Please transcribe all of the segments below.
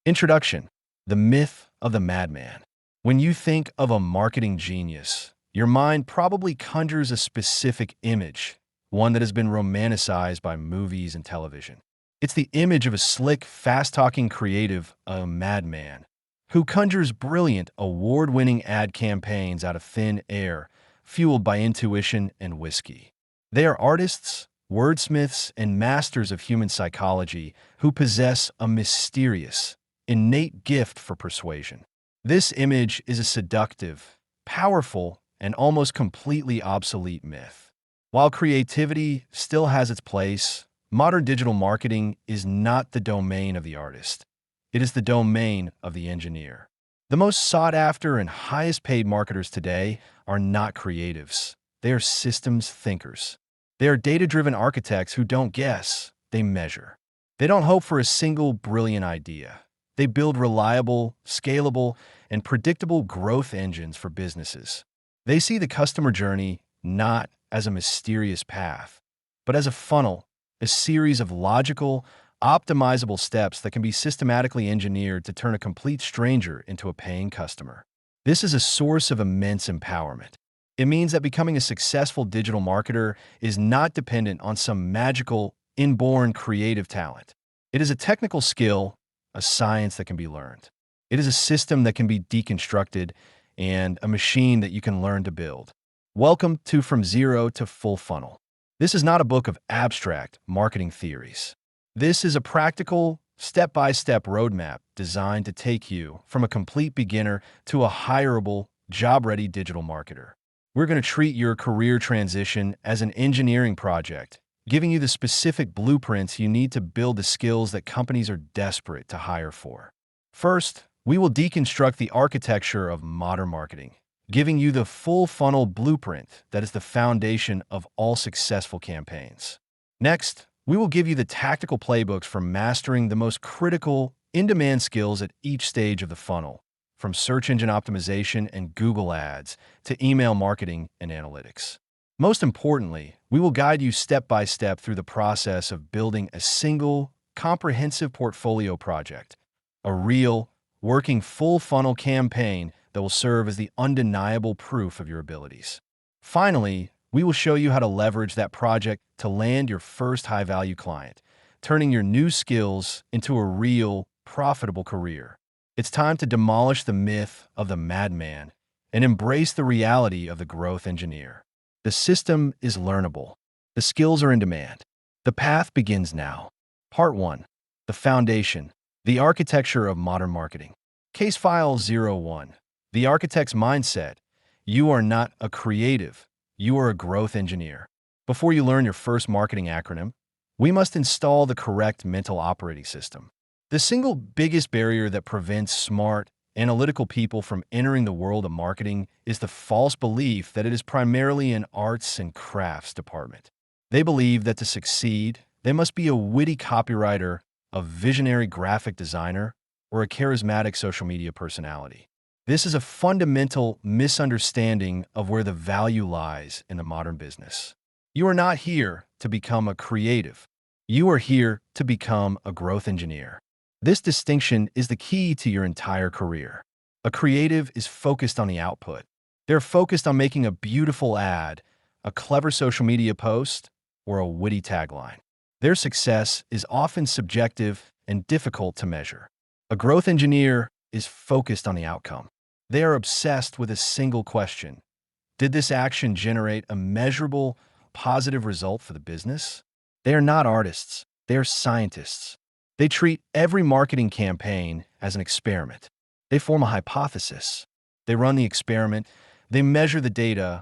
Introduction: The myth of the madman. When you think of a marketing genius, your mind probably conjures a specific image, one that has been romanticized by movies and television. It's the image of a slick, fast-talking creative, a madman, who conjures brilliant, award-winning ad campaigns out of thin air, fueled by intuition and whiskey. They are artists, wordsmiths, and masters of human psychology who possess a mysterious, innate gift for persuasion. This image is a seductive, powerful, and almost completely obsolete myth. While creativity still has its place, modern digital marketing is not the domain of the artist. It is the domain of the engineer. The most sought-after and highest-paid marketers today are not creatives. They are systems thinkers. They are data-driven architects who don't guess, they measure. They don't hope for a single brilliant idea. They build reliable, scalable, and predictable growth engines for businesses. They see the customer journey not as a mysterious path, but as a funnel, a series of logical, optimizable steps that can be systematically engineered to turn a complete stranger into a paying customer. This is a source of immense empowerment. It means that becoming a successful digital marketer is not dependent on some magical, inborn creative talent. It is a technical skill, a science that can be learned. It is a system that can be deconstructed and a machine that you can learn to build. Welcome to From Zero to Full Funnel. This is not a book of abstract marketing theories. This is a practical, step-by-step roadmap designed to take you from a complete beginner to a hireable, job-ready digital marketer. We're going to treat your career transition as an engineering project, giving you the specific blueprints you need to build the skills that companies are desperate to hire for. First, we will deconstruct the architecture of modern marketing, giving you the full funnel blueprint that is the foundation of all successful campaigns. Next, we will give you the tactical playbooks for mastering the most critical, in-demand skills at each stage of the funnel, from search engine optimization and Google Ads to email marketing and analytics. Most importantly, we will guide you step by step through the process of building a single, comprehensive portfolio project, a real, working full funnel campaign that will serve as the undeniable proof of your abilities. Finally, we will show you how to leverage that project to land your first high-value client, turning your new skills into a real, profitable career. It's time to demolish the myth of the madman and embrace the reality of the growth engineer. The system is learnable. The skills are in demand. The path begins now. Part 1. The Foundation. The Architecture of Modern Marketing. Case File 01. The Architect's Mindset. You are not a creative. You are a growth engineer. Before you learn your first marketing acronym, we must install the correct mental operating system. The single biggest barrier that prevents smart, analytical people from entering the world of marketing is the false belief that it is primarily an arts and crafts department. They believe that to succeed, they must be a witty copywriter, a visionary graphic designer, or a charismatic social media personality. This is a fundamental misunderstanding of where the value lies in the modern business. You are not here to become a creative. You are here to become a growth engineer. This distinction is the key to your entire career. A creative is focused on the output. They're focused on making a beautiful ad, a clever social media post, or a witty tagline. Their success is often subjective and difficult to measure. A growth engineer is focused on the outcome. They are obsessed with a single question. Did this action generate a measurable, positive result for the business? They are not artists. They are scientists. They treat every marketing campaign as an experiment. They form a hypothesis. They run the experiment, they measure the data,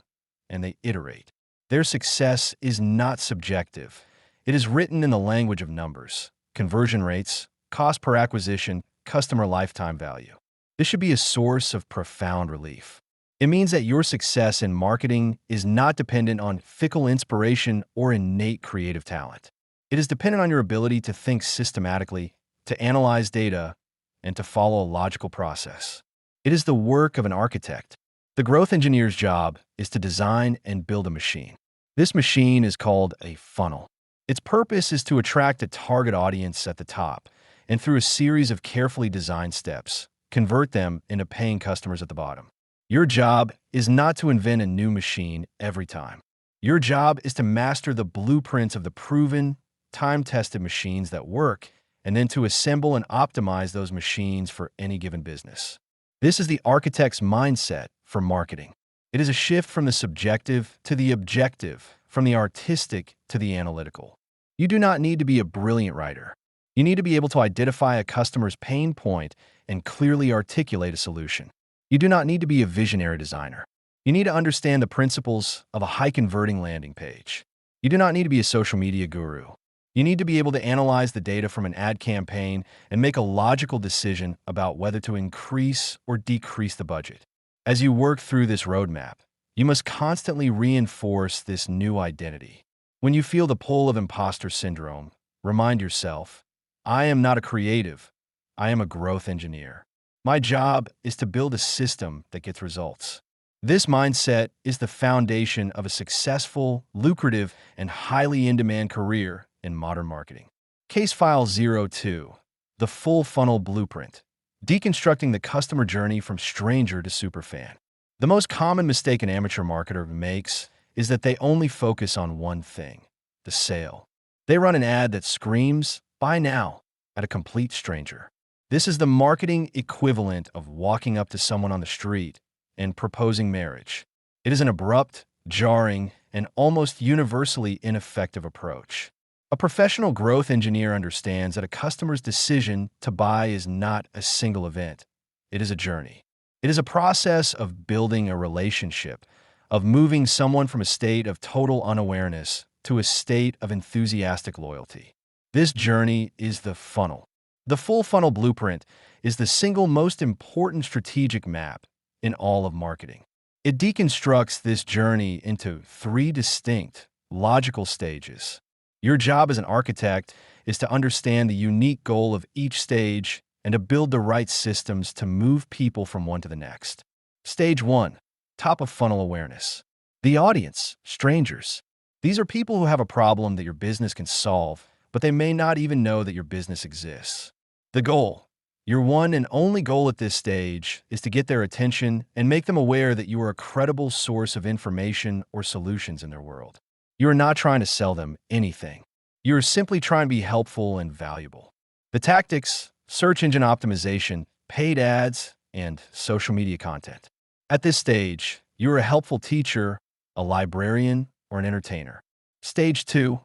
and they iterate. Their success is not subjective. It is written in the language of numbers, conversion rates, cost per acquisition, customer lifetime value. This should be a source of profound relief. It means that your success in marketing is not dependent on fickle inspiration or innate creative talent. It is dependent on your ability to think systematically, to analyze data, and to follow a logical process. It is the work of an architect. The growth engineer's job is to design and build a machine. This machine is called a funnel. Its purpose is to attract a target audience at the top and through a series of carefully designed steps, convert them into paying customers at the bottom. Your job is not to invent a new machine every time. Your job is to master the blueprints of the proven, time-tested machines that work, and then to assemble and optimize those machines for any given business. This is the architect's mindset for marketing. It is a shift from the subjective to the objective, from the artistic to the analytical. You do not need to be a brilliant writer. You need to be able to identify a customer's pain point and clearly articulate a solution. You do not need to be a visionary designer. You need to understand the principles of a high-converting landing page. You do not need to be a social media guru. You need to be able to analyze the data from an ad campaign and make a logical decision about whether to increase or decrease the budget. As you work through this roadmap, you must constantly reinforce this new identity. When you feel the pull of imposter syndrome, remind yourself, I am not a creative. I am a growth engineer. My job is to build a system that gets results. This mindset is the foundation of a successful, lucrative, and highly in-demand career in modern marketing. Case File 02, the full funnel blueprint, deconstructing the customer journey from stranger to superfan. The most common mistake an amateur marketer makes is that they only focus on one thing, the sale. They run an ad that screams, "Buy now," at a complete stranger. This is the marketing equivalent of walking up to someone on the street and proposing marriage. It is an abrupt, jarring, and almost universally ineffective approach. A professional growth engineer understands that a customer's decision to buy is not a single event. It is a journey. It is a process of building a relationship, of moving someone from a state of total unawareness to a state of enthusiastic loyalty. This journey is the funnel. The full funnel blueprint is the single most important strategic map in all of marketing. It deconstructs this journey into three distinct, logical stages. Your job as an architect is to understand the unique goal of each stage and to build the right systems to move people from one to the next. Stage 1, top of funnel awareness. The audience, strangers. These are people who have a problem that your business can solve, but they may not even know that your business exists. The goal. Your one and only goal at this stage is to get their attention and make them aware that you are a credible source of information or solutions in their world. You are not trying to sell them anything. You are simply trying to be helpful and valuable. The tactics, search engine optimization, paid ads, and social media content. At this stage, you are a helpful teacher, a librarian, or an entertainer. Stage 2,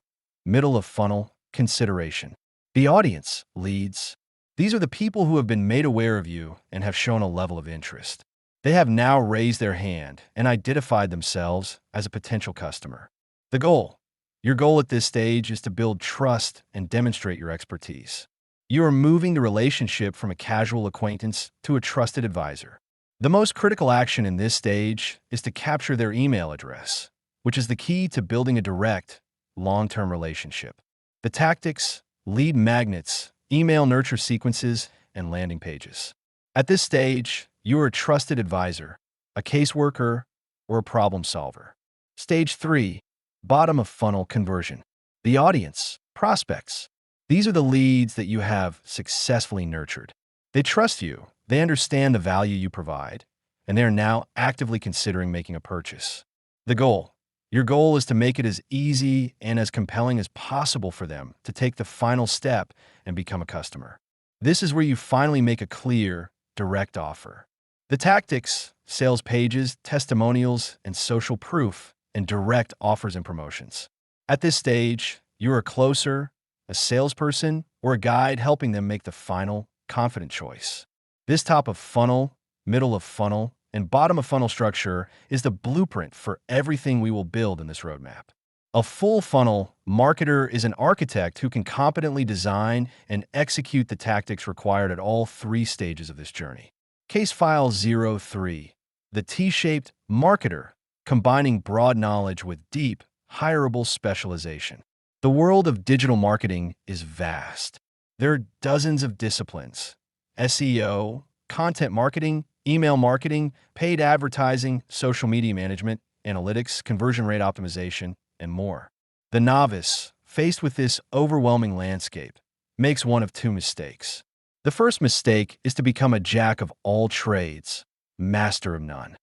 middle of funnel, consideration. The audience, leads. These are the people who have been made aware of you and have shown a level of interest. They have now raised their hand and identified themselves as a potential customer. The goal. Your goal at this stage is to build trust and demonstrate your expertise. You are moving the relationship from a casual acquaintance to a trusted advisor. The most critical action in this stage is to capture their email address, which is the key to building a direct, long-term relationship. The tactics, lead magnets, email nurture sequences, and landing pages. At this stage, you are a trusted advisor, a caseworker, or a problem solver. Stage 3, bottom of funnel conversion. The audience, prospects. These are the leads that you have successfully nurtured. They trust you, they understand the value you provide, and they are now actively considering making a purchase. The goal. Your goal is to make it as easy and as compelling as possible for them to take the final step and become a customer. This is where you finally make a clear, direct offer. The tactics, sales pages, testimonials, and social proof, and direct offers and promotions. At this stage, you are a closer, a salesperson, or a guide helping them make the final, confident choice. This top of funnel, middle of funnel, and bottom of funnel structure is the blueprint for everything we will build in this roadmap. A full funnel marketer is an architect who can competently design and execute the tactics required at all three stages of this journey. Case File 03, the T-shaped marketer, combining broad knowledge with deep, hireable specialization. The world of digital marketing is vast. There are dozens of disciplines: SEO, content marketing, email marketing, paid advertising, social media management, analytics, conversion rate optimization, and more. The novice, faced with this overwhelming landscape, makes one of two mistakes. The first mistake is to become a jack of all trades, master of none.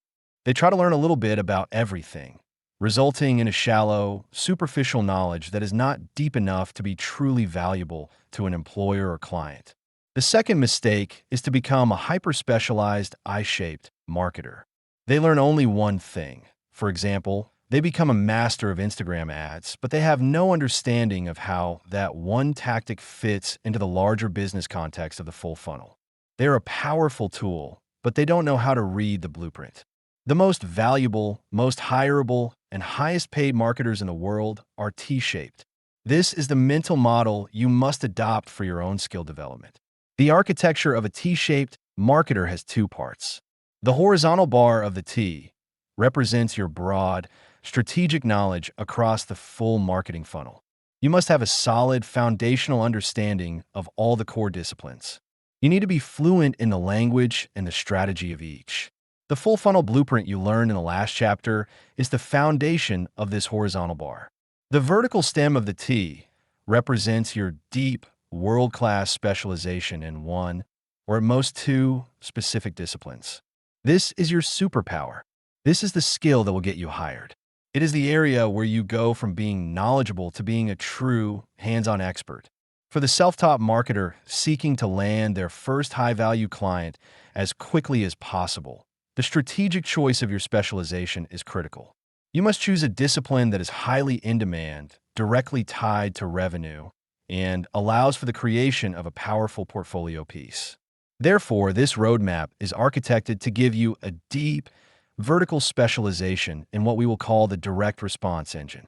They try to learn a little bit about everything, resulting in a shallow, superficial knowledge that is not deep enough to be truly valuable to an employer or client. The second mistake is to become a hyper-specialized, I-shaped marketer. They learn only one thing. For example, they become a master of Instagram ads, but they have no understanding of how that one tactic fits into the larger business context of the full funnel. They're a powerful tool, but they don't know how to read the blueprint. The most valuable, most hireable, and highest paid marketers in the world are T-shaped. This is the mental model you must adopt for your own skill development. The architecture of a T-shaped marketer has two parts. The horizontal bar of the T represents your broad, strategic knowledge across the full marketing funnel. You must have a solid foundational understanding of all the core disciplines. You need to be fluent in the language and the strategy of each. The full funnel blueprint you learned in the last chapter is the foundation of this horizontal bar. The vertical stem of the T represents your deep, world-class specialization in one, or at most two, specific disciplines. This is your superpower. This is the skill that will get you hired. It is the area where you go from being knowledgeable to being a true, hands-on expert. For the self-taught marketer seeking to land their first high-value client as quickly as possible, the strategic choice of your specialization is critical. You must choose a discipline that is highly in demand, directly tied to revenue, and allows for the creation of a powerful portfolio piece. Therefore, this roadmap is architected to give you a deep, vertical specialization in what we will call the direct response engine.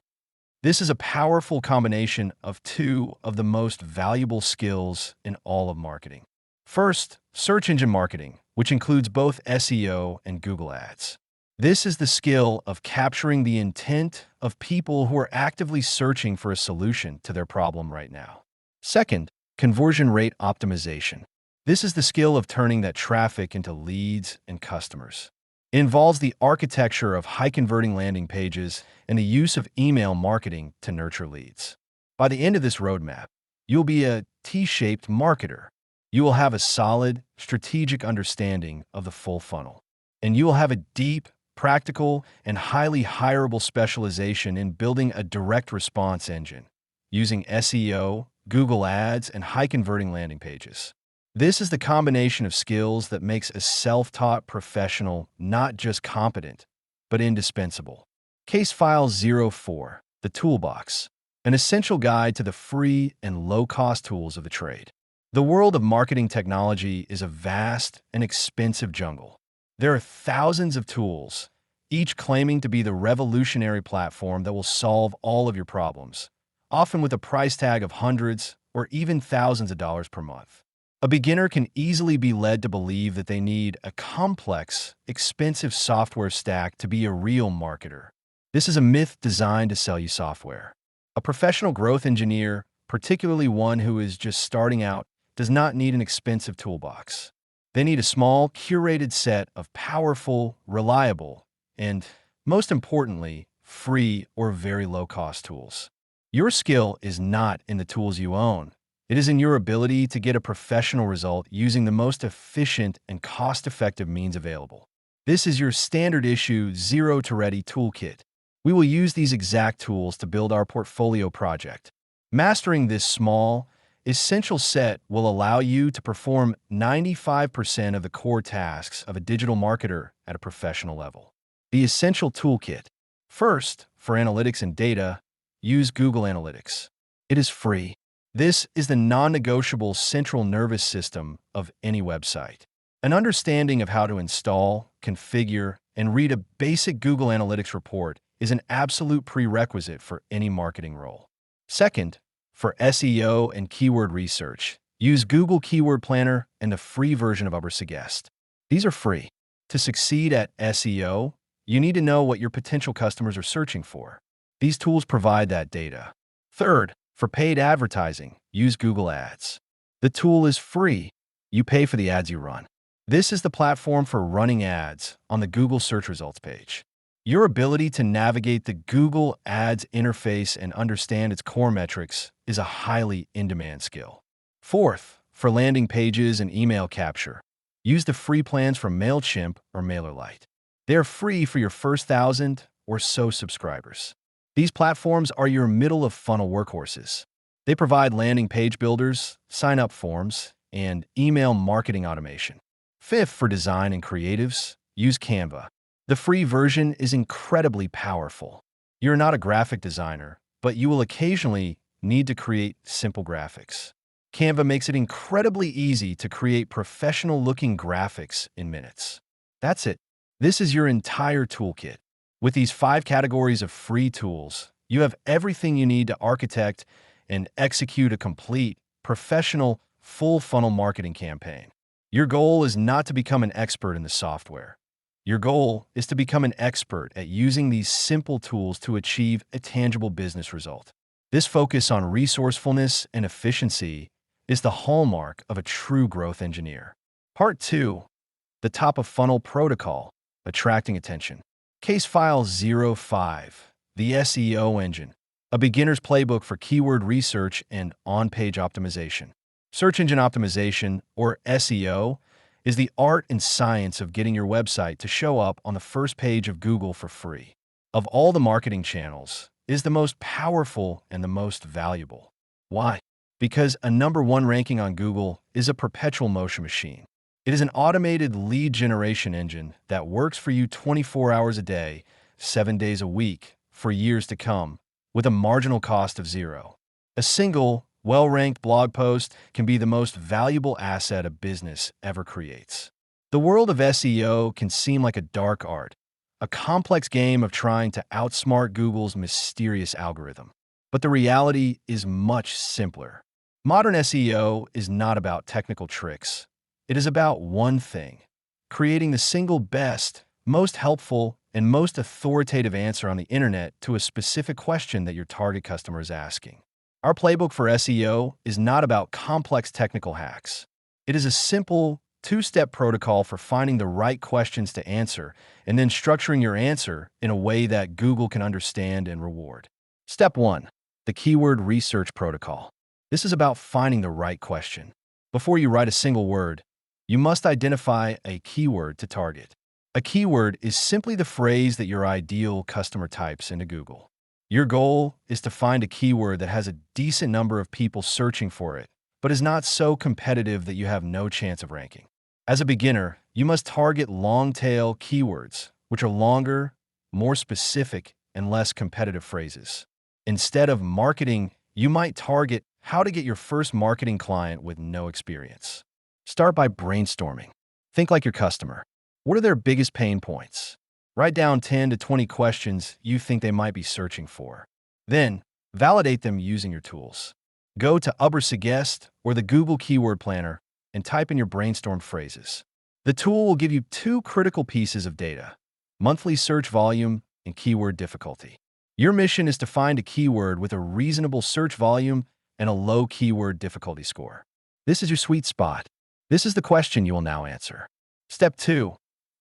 This is a powerful combination of two of the most valuable skills in all of marketing. First, search engine marketing, which includes both SEO and Google Ads. This is the skill of capturing the intent of people who are actively searching for a solution to their problem right now. Second, conversion rate optimization. This is the skill of turning that traffic into leads and customers. It involves the architecture of high-converting landing pages and the use of email marketing to nurture leads. By the end of this roadmap, you'll be a T-shaped marketer. You will have a solid, strategic understanding of the full funnel, and you will have a deep, practical, and highly hireable specialization in building a direct response engine using SEO, Google Ads, and high-converting landing pages. This is the combination of skills that makes a self-taught professional not just competent, but indispensable. Case File 04, the Toolbox, an essential guide to the free and low-cost tools of the trade. The world of marketing technology is a vast and expensive jungle. There are thousands of tools, each claiming to be the revolutionary platform that will solve all of your problems, often with a price tag of hundreds or even thousands of dollars per month. A beginner can easily be led to believe that they need a complex, expensive software stack to be a real marketer. This is a myth designed to sell you software. A professional growth engineer, particularly one who is just starting out, does not need an expensive toolbox. They need a small, curated set of powerful, reliable, and, most importantly, free or very low-cost tools. Your skill is not in the tools you own. It is in your ability to get a professional result using the most efficient and cost-effective means available. This is your standard issue Zero to Ready toolkit. We will use these exact tools to build our portfolio project. Mastering this small, essential set will allow you to perform 95% of the core tasks of a digital marketer at a professional level. The Essential Toolkit. First, for analytics and data, use Google Analytics. It is free. This is the non-negotiable central nervous system of any website. An understanding of how to install, configure, and read a basic Google Analytics report is an absolute prerequisite for any marketing role. Second, for SEO and keyword research, use Google Keyword Planner and the free version of Ubersuggest. These are free. To succeed at SEO, you need to know what your potential customers are searching for. These tools provide that data. Third, for paid advertising, use Google Ads. The tool is free. You pay for the ads you run. This is the platform for running ads on the Google search results page. Your ability to navigate the Google Ads interface and understand its core metrics is a highly in-demand skill. Fourth, for landing pages and email capture, use the free plans from MailChimp or MailerLite. They are free for your first 1,000 or so subscribers. These platforms are your middle-of-funnel workhorses. They provide landing page builders, sign-up forms, and email marketing automation. Fifth, for design and creatives, use Canva. The free version is incredibly powerful. You're not a graphic designer, but you will occasionally need to create simple graphics. Canva makes it incredibly easy to create professional-looking graphics in minutes. That's it. This is your entire toolkit. With these 5 categories of free tools, you have everything you need to architect and execute a complete, professional, full-funnel marketing campaign. Your goal is not to become an expert in the software. Your goal is to become an expert at using these simple tools to achieve a tangible business result. This focus on resourcefulness and efficiency is the hallmark of a true growth engineer. Part 2. The top-of-funnel protocol, attracting attention. Case File 05, the SEO engine, a beginner's playbook for keyword research and on-page optimization. Search engine optimization, or SEO, is the art and science of getting your website to show up on the first page of Google for free. Of all the marketing channels, it is the most powerful and the most valuable. Why? Because a #1 ranking on Google is a perpetual motion machine. It is an automated lead generation engine that works for you 24 hours a day, 7 days a week, for years to come, with a marginal cost of 0. A single, well-ranked blog post can be the most valuable asset a business ever creates. The world of SEO can seem like a dark art, a complex game of trying to outsmart Google's mysterious algorithm. But the reality is much simpler. Modern SEO is not about technical tricks. It is about one thing: creating the single best, most helpful, and most authoritative answer on the internet to a specific question that your target customer is asking. Our playbook for SEO is not about complex technical hacks. It is a simple, 2-step protocol for finding the right questions to answer and then structuring your answer in a way that Google can understand and reward. Step 1. The keyword research protocol. This is about finding the right question. Before you write a single word, you must identify a keyword to target. A keyword is simply the phrase that your ideal customer types into Google. Your goal is to find a keyword that has a decent number of people searching for it, but is not so competitive that you have no chance of ranking. As a beginner, you must target long-tail keywords, which are longer, more specific, and less competitive phrases. Instead of marketing, you might target how to get your first marketing client with no experience. Start by brainstorming. Think like your customer. What are their biggest pain points? Write down 10 to 20 questions you think they might be searching for. Then, validate them using your tools. Go to Ubersuggest or the Google Keyword Planner and type in your brainstorm phrases. The tool will give you 2 critical pieces of data: monthly search volume and keyword difficulty. Your mission is to find a keyword with a reasonable search volume and a low keyword difficulty score. This is your sweet spot. This is the question you will now answer. Step 2.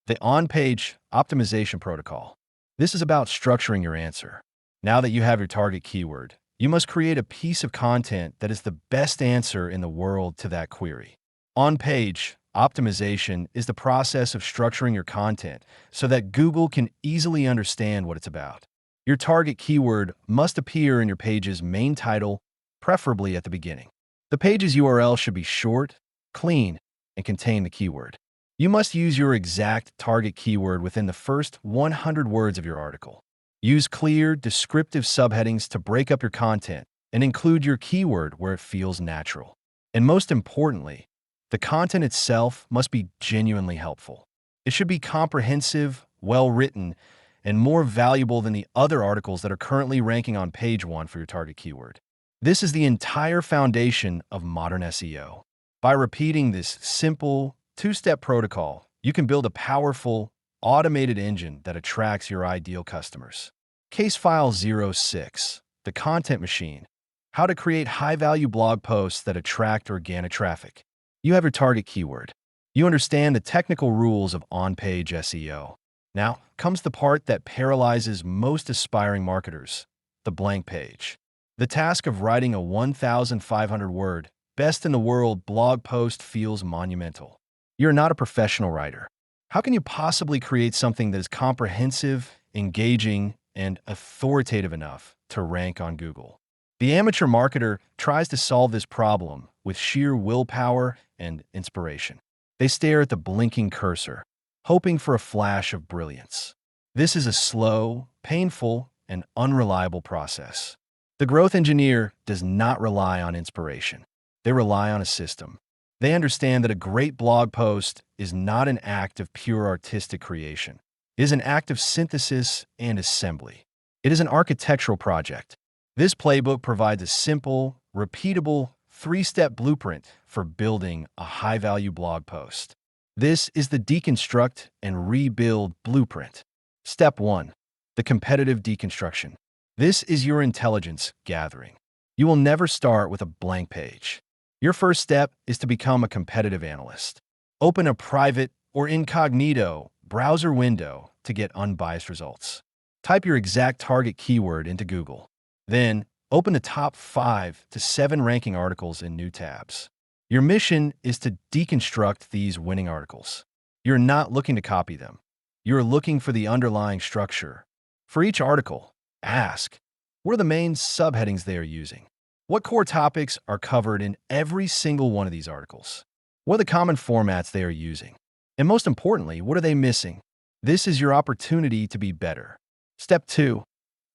The on-page optimization protocol. This is about structuring your answer. Now that you have your target keyword, you must create a piece of content that is the best answer in the world to that query. On-page optimization is the process of structuring your content so that Google can easily understand what it's about. Your target keyword must appear in your page's main title, preferably at the beginning. The page's URL should be short, clean, and contain the keyword. You must use your exact target keyword within the first 100 words of your article. Use clear, descriptive subheadings to break up your content and include your keyword where it feels natural. And most importantly, the content itself must be genuinely helpful. It should be comprehensive, well-written, and more valuable than the other articles that are currently ranking on page 1 for your target keyword. This is the entire foundation of modern SEO. By repeating this simple, 2-step protocol, you can build a powerful, automated engine that attracts your ideal customers. Case File 06, the content machine. How to create high-value blog posts that attract organic traffic. You have your target keyword. You understand the technical rules of on-page SEO. Now comes the part that paralyzes most aspiring marketers: the blank page. The task of writing a 1,500-word, best in the world blog post feels monumental. You're not a professional writer. How can you possibly create something that is comprehensive, engaging, and authoritative enough to rank on Google? The amateur marketer tries to solve this problem with sheer willpower and inspiration. They stare at the blinking cursor, hoping for a flash of brilliance. This is a slow, painful, and unreliable process. The growth engineer does not rely on inspiration. They rely on a system. They understand that a great blog post is not an act of pure artistic creation. It is an act of synthesis and assembly. It is an architectural project. This playbook provides a simple, repeatable, three-step blueprint for building a high-value blog post. This is the deconstruct and rebuild blueprint. Step 1. The competitive deconstruction. This is your intelligence gathering. You will never start with a blank page. Your first step is to become a competitive analyst. Open a private or incognito browser window to get unbiased results. Type your exact target keyword into Google. Then, open the top 5 to 7 ranking articles in new tabs. Your mission is to deconstruct these winning articles. You're not looking to copy them. You're looking for the underlying structure. For each article, ask, what are the main subheadings they are using? What core topics are covered in every single one of these articles? What are the common formats they are using? And most importantly, what are they missing? This is your opportunity to be better. Step 2.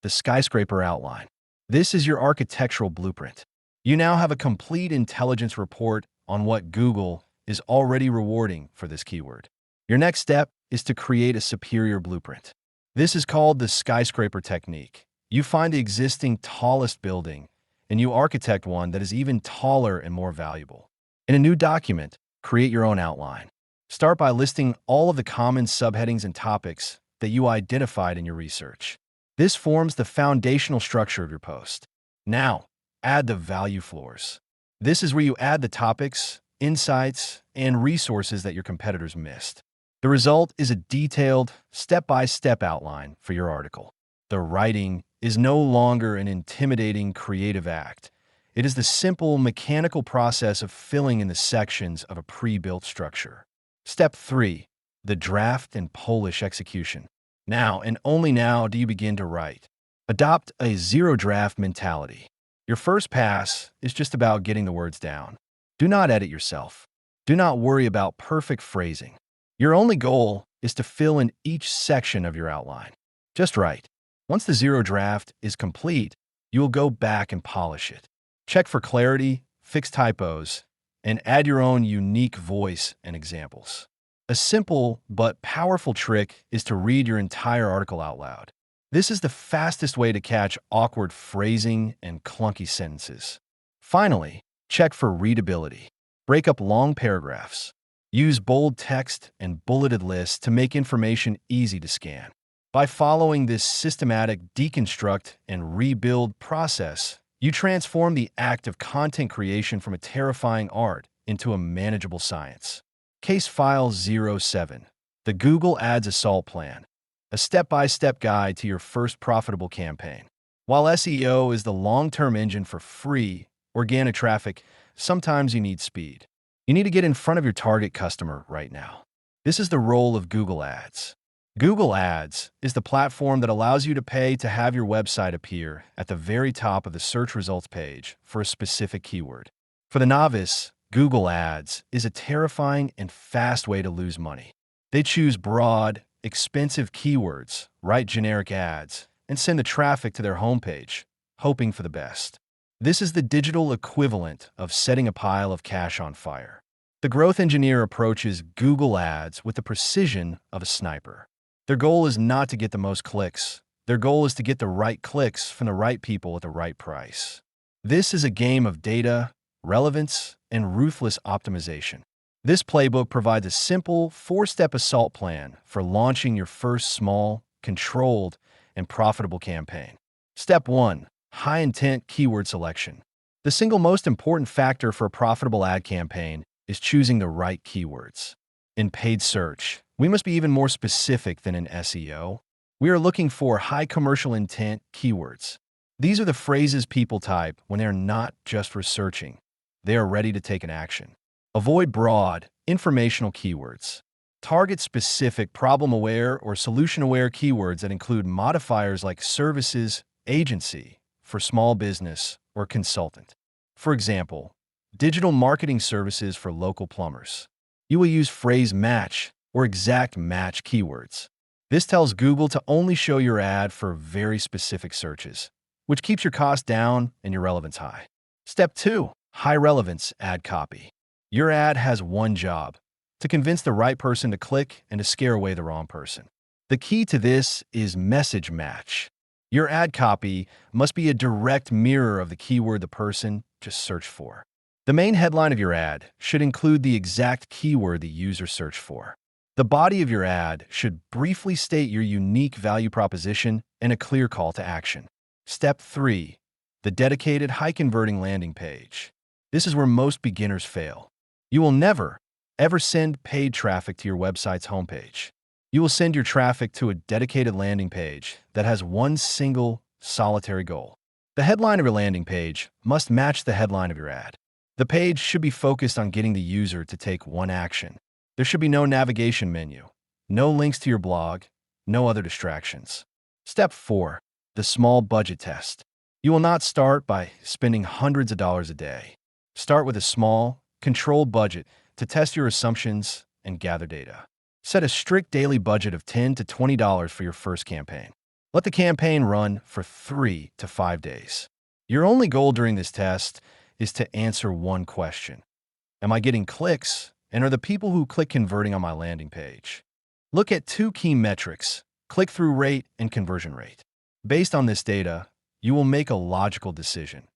The skyscraper outline. This is your architectural blueprint. You now have a complete intelligence report on what Google is already rewarding for this keyword. Your next step is to create a superior blueprint. This is called the skyscraper technique. You find the existing tallest building, and you architect one that is even taller and more valuable. In a new document, create your own outline. Start by listing all of the common subheadings and topics that you identified in your research. This forms the foundational structure of your post. Now, add the value floors. This is where you add the topics, insights, and resources that your competitors missed. The result is a detailed, step-by-step outline for your article. The writing is no longer an intimidating creative act. It is the simple mechanical process of filling in the sections of a pre-built structure. Step 3. The draft and polish execution. Now, and only now, do you begin to write. Adopt a zero-draft mentality. Your first pass is just about getting the words down. Do not edit yourself. Do not worry about perfect phrasing. Your only goal is to fill in each section of your outline. Just write. Once the zero draft is complete, you will go back and polish it. Check for clarity, fix typos, and add your own unique voice and examples. A simple but powerful trick is to read your entire article out loud. This is the fastest way to catch awkward phrasing and clunky sentences. Finally, check for readability. Break up long paragraphs. Use bold text and bulleted lists to make information easy to scan. By following this systematic deconstruct and rebuild process, you transform the act of content creation from a terrifying art into a manageable science. Case File 07. The Google Ads Assault Plan. A step-by-step guide to your first profitable campaign. While SEO is the long-term engine for free, organic traffic, sometimes you need speed. You need to get in front of your target customer right now. This is the role of Google Ads. Google Ads is the platform that allows you to pay to have your website appear at the very top of the search results page for a specific keyword. For the novice, Google Ads is a terrifying and fast way to lose money. They choose broad, expensive keywords, write generic ads, and send the traffic to their homepage, hoping for the best. This is the digital equivalent of setting a pile of cash on fire. The growth engineer approaches Google Ads with the precision of a sniper. Their goal is not to get the most clicks. Their goal is to get the right clicks from the right people at the right price. This is a game of data, relevance, and ruthless optimization. This playbook provides a simple 4-step assault plan for launching your first small, controlled, and profitable campaign. Step 1. High-intent keyword selection. The single most important factor for a profitable ad campaign is choosing the right keywords. In paid search, we must be even more specific than in SEO. We are looking for high commercial intent keywords. These are the phrases people type when they are not just researching. they are ready to take an action. Avoid broad, informational keywords. Target specific problem-aware or solution-aware keywords that include modifiers like services, agency, for small business, or consultant. For example, digital marketing services for local plumbers. You will use phrase match or exact match keywords. This tells Google to only show your ad for very specific searches, which keeps your cost down and your relevance high. Step 2. High relevance ad copy. Your ad has one job: to convince the right person to click and to scare away the wrong person. The key to this is message match. Your ad copy must be a direct mirror of the keyword the person just searched for. The main headline of your ad should include the exact keyword the user searched for. The body of your ad should briefly state your unique value proposition and a clear call to action. Step 3. The dedicated high-converting landing page. This is where most beginners fail. You will never, ever send paid traffic to your website's homepage. You will send your traffic to a dedicated landing page that has one single, solitary goal. The headline of your landing page must match the headline of your ad. The page should be focused on getting the user to take one action. There should be no navigation menu, no links to your blog, no other distractions. Step 4. The small budget test. You will not start by spending hundreds of dollars a day. Start with a small, controlled budget to test your assumptions and gather data. Set a strict daily budget of $10 to $20 for your first campaign. Let the campaign run for 3 to 5 days. Your only goal during this test is to answer one question: am I getting clicks, and are the people who click converting on my landing page? Look at 2 key metrics: click-through rate and conversion rate. Based on this data, you will make a logical decision.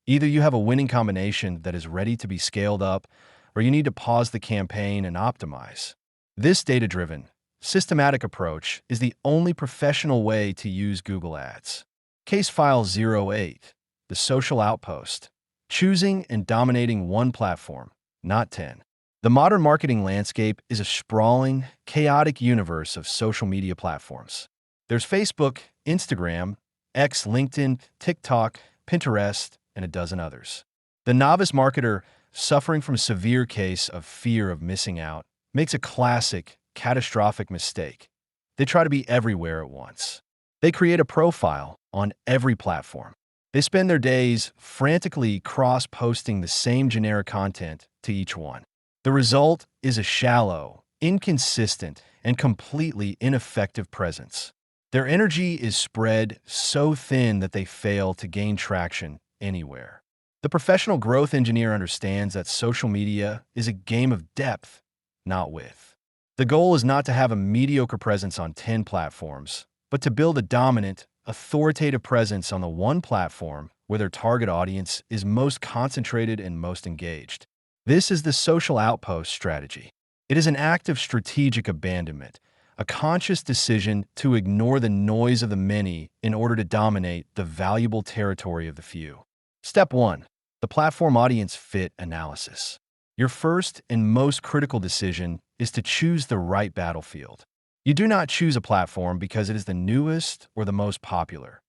Either you have a winning combination that is ready to be scaled up, or you need to pause the campaign and optimize. This data-driven, systematic approach is the only professional way to use Google Ads. Case File 08, the social outpost. Choosing and dominating one platform, not 10. The modern marketing landscape is a sprawling, chaotic universe of social media platforms. There's Facebook, Instagram, X, LinkedIn, TikTok, Pinterest, and a dozen others. The novice marketer, suffering from a severe case of fear of missing out, makes a classic, catastrophic mistake. They try to be everywhere at once. They create a profile on every platform. They spend their days frantically cross-posting the same generic content to each one. The result is a shallow, inconsistent, and completely ineffective presence. Their energy is spread so thin that they fail to gain traction anywhere. The professional growth engineer understands that social media is a game of depth, not width. The goal is not to have a mediocre presence on 10 platforms, but to build a dominant, authoritative presence on the one platform where their target audience is most concentrated and most engaged. This is the social outpost strategy. It is an act of strategic abandonment, a conscious decision to ignore the noise of the many in order to dominate the valuable territory of the few. Step 1. The platform audience fit analysis. Your first and most critical decision is to choose the right battlefield. You do not choose a platform because it is the newest or the most popular.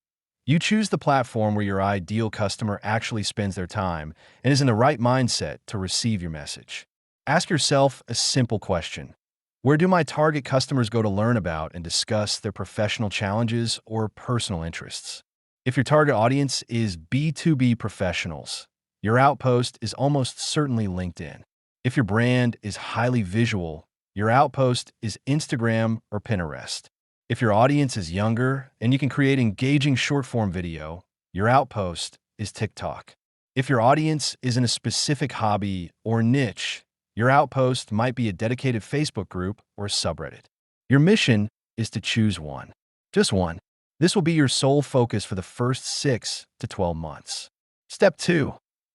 You choose the platform where your ideal customer actually spends their time and is in the right mindset to receive your message. Ask yourself a simple question: where do my target customers go to learn about and discuss their professional challenges or personal interests? If your target audience is B2B professionals, your outpost is almost certainly LinkedIn. If your brand is highly visual, your outpost is Instagram or Pinterest. If your audience is younger and you can create engaging short-form video, your outpost is TikTok. If your audience is in a specific hobby or niche, your outpost might be a dedicated Facebook group or subreddit. Your mission is to choose one. Just one. This will be your sole focus for the first 6 to 12 months. Step 2.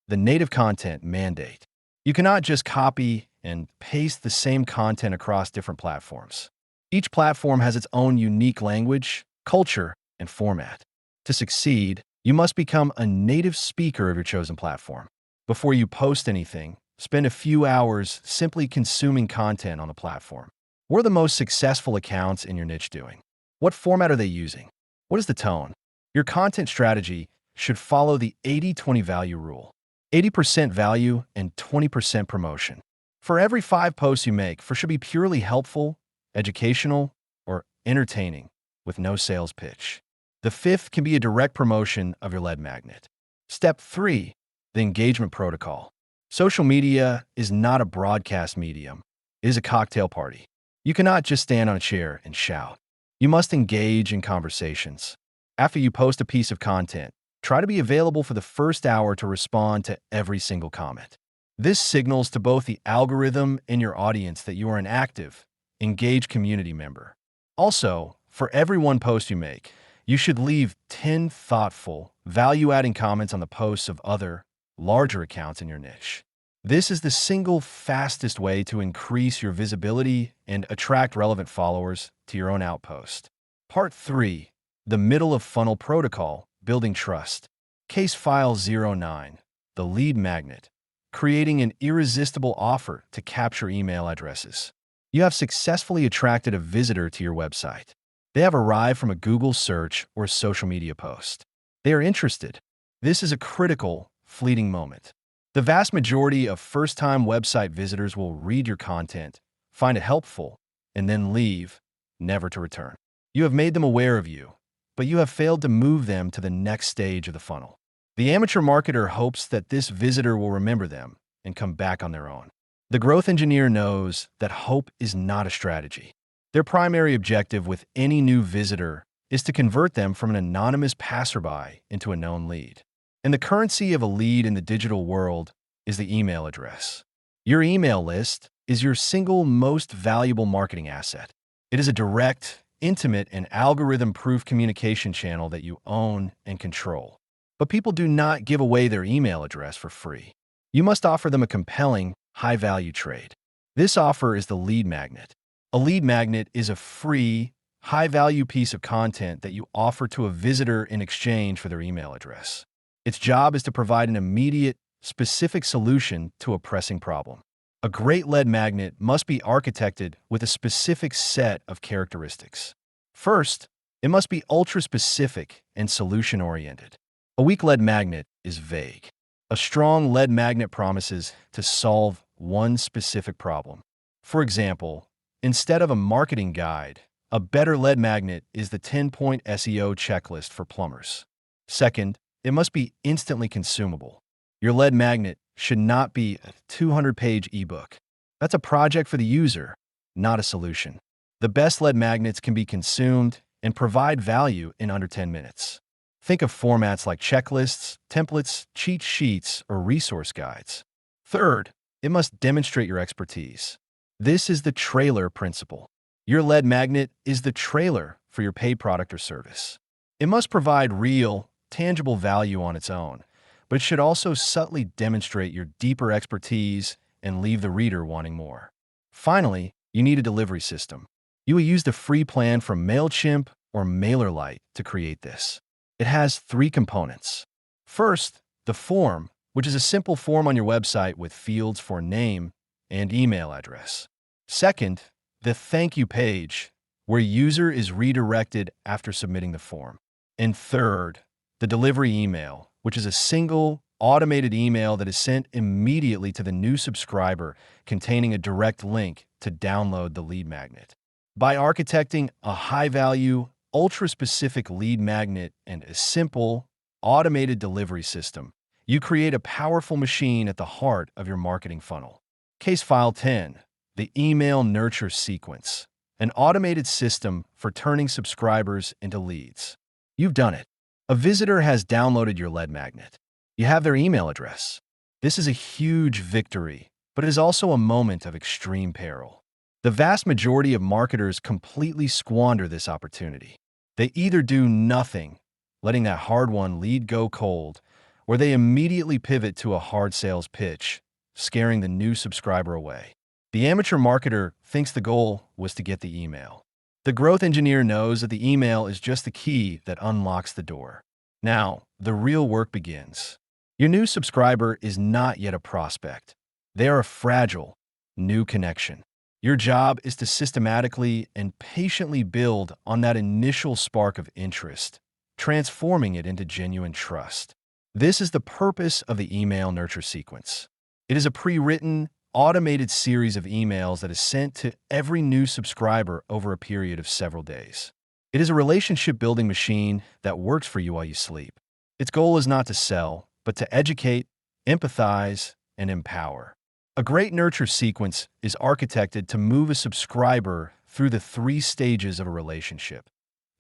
The native content mandate. You cannot just copy and paste the same content across different platforms. Each platform has its own unique language, culture, and format. To succeed, you must become a native speaker of your chosen platform. Before you post anything, spend a few hours simply consuming content on the platform. What are the most successful accounts in your niche doing? What format are they using? What is the tone? Your content strategy should follow the 80-20 value rule. 80% value, and 20% promotion. For every 5 posts you make, four should be purely helpful, educational, or entertaining, with no sales pitch. The fifth can be a direct promotion of your lead magnet. Step 3. The engagement protocol. Social media is not a broadcast medium. It is a cocktail party. You cannot just stand on a chair and shout. You must engage in conversations. After you post a piece of content, try to be available for the first hour to respond to every single comment. This signals to both the algorithm and your audience that you are an active, engaged community member. Also, for every one post you make, you should leave 10 thoughtful, value-adding comments on the posts of other, larger accounts in your niche. This is the single fastest way to increase your visibility and attract relevant followers to your own outpost. Part 3. The middle of funnel protocol, building trust. Case file 09. The lead magnet. Creating an irresistible offer to capture email addresses. You have successfully attracted a visitor to your website. They have arrived from a Google search or a social media post. They are interested. This is a critical, fleeting moment. The vast majority of first-time website visitors will read your content, find it helpful, and then leave, never to return. You have made them aware of you, but you have failed to move them to the next stage of the funnel. The amateur marketer hopes that this visitor will remember them and come back on their own. The growth engineer knows that hope is not a strategy. Their primary objective with any new visitor is to convert them from an anonymous passerby into a known lead. And the currency of a lead in the digital world is the email address. Your email list is your single most valuable marketing asset. It is a direct, intimate, and algorithm-proof communication channel that you own and control. But people do not give away their email address for free. You must offer them a compelling, high-value trade. This offer is the lead magnet. A lead magnet is a free, high-value piece of content that you offer to a visitor in exchange for their email address. Its job is to provide an immediate, specific solution to a pressing problem. A great lead magnet must be architected with a specific set of characteristics. First, it must be ultra-specific and solution-oriented. A weak lead magnet is vague. A strong lead magnet promises to solve one specific problem. For example, instead of a marketing guide, a better lead magnet is the 10-point SEO checklist for plumbers. Second, it must be instantly consumable. Your lead magnet should not be a 200-page ebook. That's a project for the user, not a solution. The best lead magnets can be consumed and provide value in under 10 minutes. Think of formats like checklists, templates, cheat sheets, or resource guides. Third, it must demonstrate your expertise. This is the trailer principle. Your lead magnet is the trailer for your paid product or service. It must provide real, tangible value on its own, but it should also subtly demonstrate your deeper expertise and leave the reader wanting more. Finally, you need a delivery system. You will use the free plan from MailChimp or MailerLite to create this. It has 3 components. First, the form, which is a simple form on your website with fields for name and email address. Second, the thank you page, where user is redirected after submitting the form. And third, the delivery email, which is a single, automated email that is sent immediately to the new subscriber containing a direct link to download the lead magnet. By architecting a high-value, ultra-specific lead magnet and a simple, automated delivery system, you create a powerful machine at the heart of your marketing funnel. Case file 10, the email nurture sequence, an automated system for turning subscribers into leads. You've done it. A visitor has downloaded your lead magnet. You have their email address. This is a huge victory, but it is also a moment of extreme peril. The vast majority of marketers completely squander this opportunity. They either do nothing, letting that hard-won lead go cold, or they immediately pivot to a hard sales pitch, scaring the new subscriber away. The amateur marketer thinks the goal was to get the email. The growth engineer knows that the email is just the key that unlocks the door. Now, the real work begins. Your new subscriber is not yet a prospect. They are a fragile, new connection. Your job is to systematically and patiently build on that initial spark of interest, transforming it into genuine trust. This is the purpose of the email nurture sequence. It is a pre-written, automated series of emails that is sent to every new subscriber over a period of several days. It is a relationship-building machine that works for you while you sleep. Its goal is not to sell, but to educate, empathize, and empower. A great nurture sequence is architected to move a subscriber through the 3 stages of a relationship.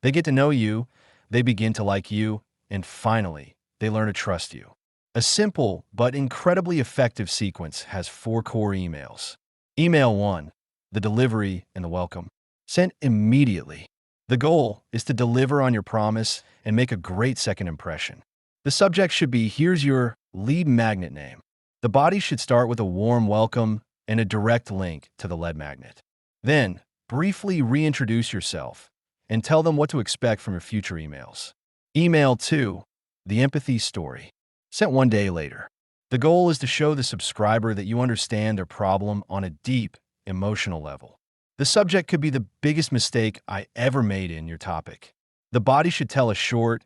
They get to know you, they begin to like you, and finally, they learn to trust you. A simple but incredibly effective sequence has 4 core emails. Email 1, the delivery and the welcome. Sent immediately. The goal is to deliver on your promise and make a great second impression. The subject should be, here's your lead magnet name. The body should start with a warm welcome and a direct link to the lead magnet. Then, briefly reintroduce yourself and tell them what to expect from your future emails. Email 2, the empathy story. Sent 1 day later. The goal is to show the subscriber that you understand their problem on a deep, emotional level. The subject could be, the biggest mistake I ever made in your topic. The body should tell a short,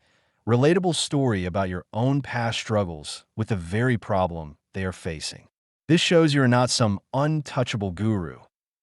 relatable story about your own past struggles with the very problem they are facing. This shows you're not some untouchable guru.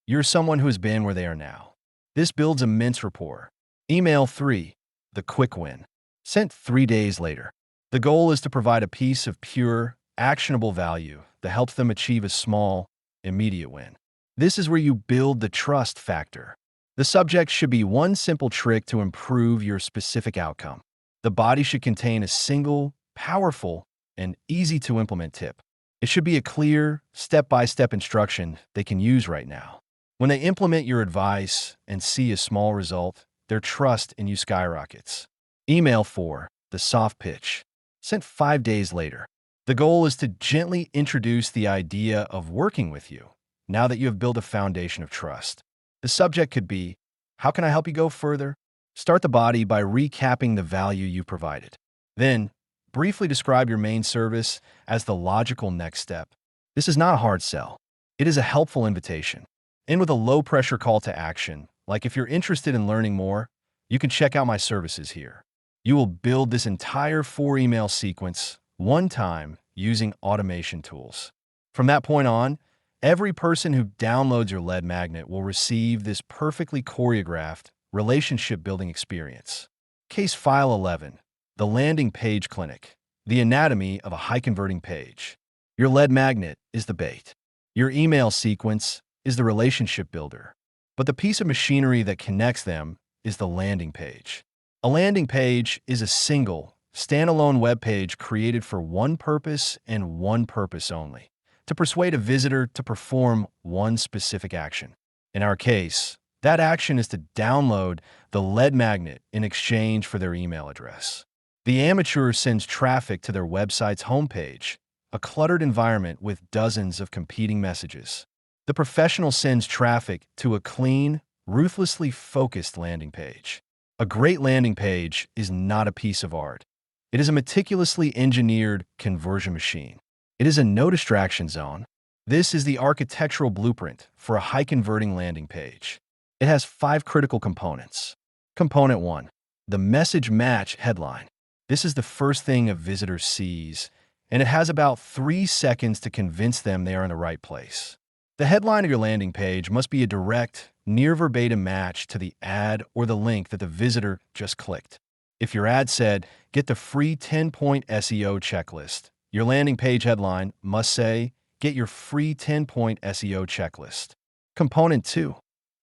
You're someone who has been where they are now. This builds immense rapport. Email 3, the quick win. Sent 3 days later. The goal is to provide a piece of pure, actionable value that helps them achieve a small, immediate win. This is where you build the trust factor. The subject should be one simple trick to improve your specific outcome. The body should contain a single, powerful, and easy-to-implement tip. It should be a clear, step-by-step instruction they can use right now. When they implement your advice and see a small result, their trust in you skyrockets. Email 4, the soft pitch. Sent 5 days later. The goal is to gently introduce the idea of working with you, now that you have built a foundation of trust. The subject could be, how can I help you go further? Start the body by recapping the value you provided. Then, briefly describe your main service as the logical next step. This is not a hard sell. It is a helpful invitation. End with a low-pressure call to action, like, if you're interested in learning more, you can check out my services here. You will build this entire 4-email sequence one time using automation tools. From that point on, every person who downloads your lead magnet will receive this perfectly choreographed relationship-building experience. Case File 11, the landing page clinic, the anatomy of a high-converting page. Your lead magnet is the bait. Your email sequence is the relationship builder. But the piece of machinery that connects them is the landing page. A landing page is a single, standalone web page created for one purpose and one purpose only: to persuade a visitor to perform one specific action. In our case, that action is to download the lead magnet in exchange for their email address. The amateur sends traffic to their website's homepage, a cluttered environment with dozens of competing messages. The professional sends traffic to a clean, ruthlessly focused landing page. A great landing page is not a piece of art. It is a meticulously engineered conversion machine. It is a no distraction zone. This is the architectural blueprint for a high-converting landing page. It has 5 critical components. Component 1, the message match headline. This is the first thing a visitor sees, and it has about 3 seconds to convince them they are in the right place. The headline of your landing page must be a direct, near-verbatim match to the ad or the link that the visitor just clicked. If your ad said, "Get the free 10-point SEO checklist," your landing page headline must say, "Get your free 10-point SEO checklist." Component 2,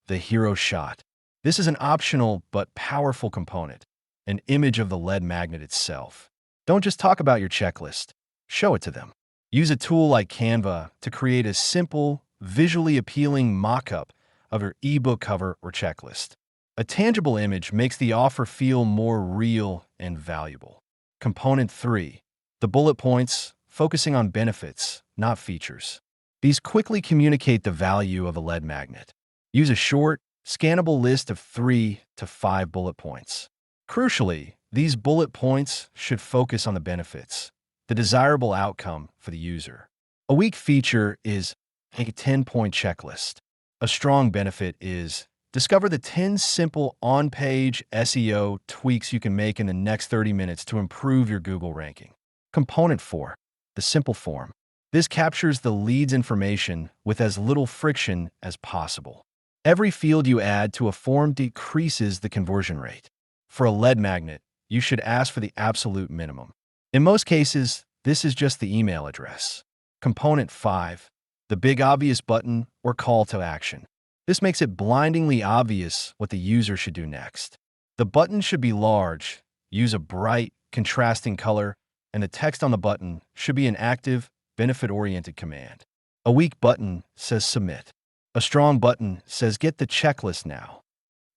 the hero shot. This is an optional but powerful component, an image of the lead magnet itself. Don't just talk about your checklist. Show it to them. Use a tool like Canva to create a simple, visually appealing mock-up of your ebook cover or checklist. A tangible image makes the offer feel more real and valuable. Component 3, the bullet points, focusing on benefits, not features. These quickly communicate the value of a lead magnet. Use a short, scannable list of 3 to 5 bullet points. Crucially, these bullet points should focus on the benefits, the desirable outcome for the user. A weak feature is a 10-point checklist. A strong benefit is discover the 10 simple on-page SEO tweaks you can make in the next 30 minutes to improve your Google ranking. Component 4. The simple form. This captures the lead's information with as little friction as possible. Every field you add to a form decreases the conversion rate. For a lead magnet, you should ask for the absolute minimum. In most cases, this is just the email address. Component 5. The big obvious button or call to action. This makes it blindingly obvious what the user should do next. The button should be large, use a bright, contrasting color, and the text on the button should be an active, benefit-oriented command. A weak button says submit. A strong button says get the checklist now.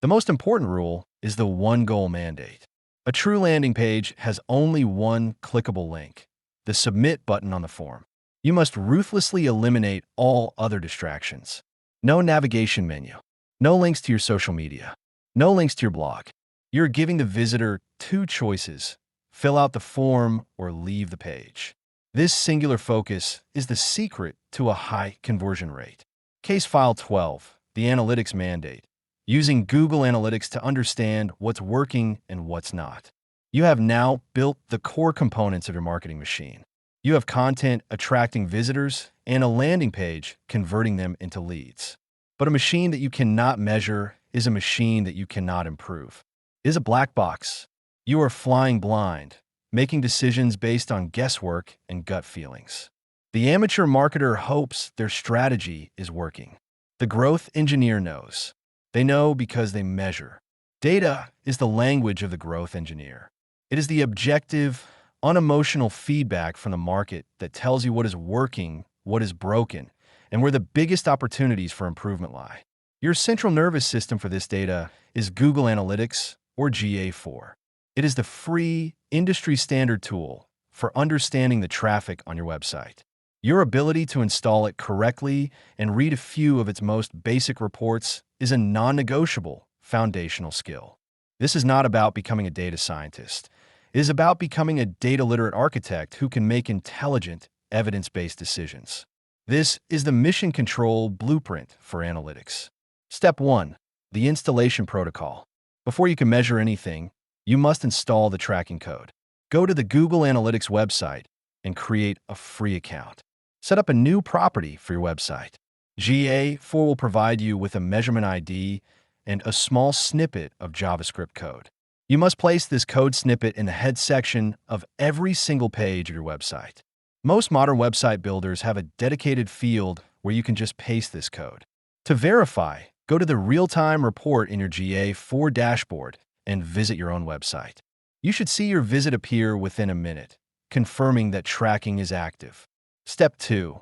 The most important rule is the one goal mandate. A true landing page has only one clickable link, the submit button on the form. You must ruthlessly eliminate all other distractions. No navigation menu. No links to your social media. No links to your blog. You're giving the visitor two choices: fill out the form or leave the page. This singular focus is the secret to a high conversion rate. Case File 12, the analytics mandate. Using Google Analytics to understand what's working and what's not. You have now built the core components of your marketing machine. You have content attracting visitors and a landing page converting them into leads. But a machine that you cannot measure is a machine that you cannot improve. It is a black box. You are flying blind, making decisions based on guesswork and gut feelings. The amateur marketer hopes their strategy is working. The growth engineer knows. They know because they measure. Data is the language of the growth engineer. It is the objective, unemotional feedback from the market that tells you what is working, what is broken, and where the biggest opportunities for improvement lie. Your central nervous system for this data is Google Analytics, or GA4. It is the free, industry-standard tool for understanding the traffic on your website. Your ability to install it correctly and read a few of its most basic reports is a non-negotiable foundational skill. This is not about becoming a data scientist. It is about becoming a data-literate architect who can make intelligent, evidence-based decisions. This is the mission control blueprint for analytics. Step 1. The installation protocol. Before you can measure anything, you must install the tracking code. Go to the Google Analytics website and create a free account. Set up a new property for your website. GA4 will provide you with a measurement ID and a small snippet of JavaScript code. You must place this code snippet in the head section of every single page of your website. Most modern website builders have a dedicated field where you can just paste this code. To verify, go to the real-time report in your GA4 dashboard and visit your own website. You should see your visit appear within a minute, confirming that tracking is active. Step 2.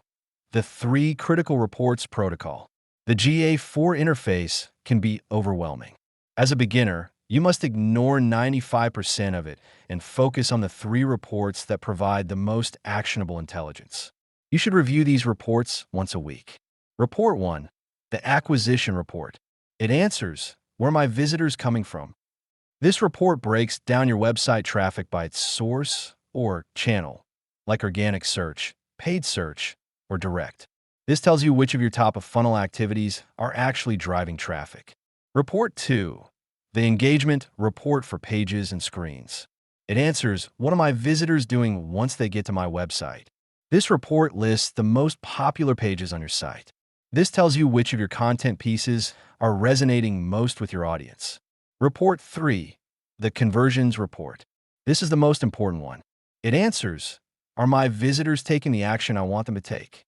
The 3 critical reports protocol. The GA4 interface can be overwhelming. As a beginner, you must ignore 95% of it and focus on the 3 reports that provide the most actionable intelligence. You should review these reports once a week. Report 1. The acquisition report. It answers, where are my visitors coming from? This report breaks down your website traffic by its source or channel, like organic search, paid search, or direct. This tells you which of your top-of-funnel activities are actually driving traffic. Report 2. The engagement report for pages and screens. It answers, what are my visitors doing once they get to my website? This report lists the most popular pages on your site. This tells you which of your content pieces are resonating most with your audience. Report 3. The conversions report. This is the most important one. It answers, are my visitors taking the action I want them to take?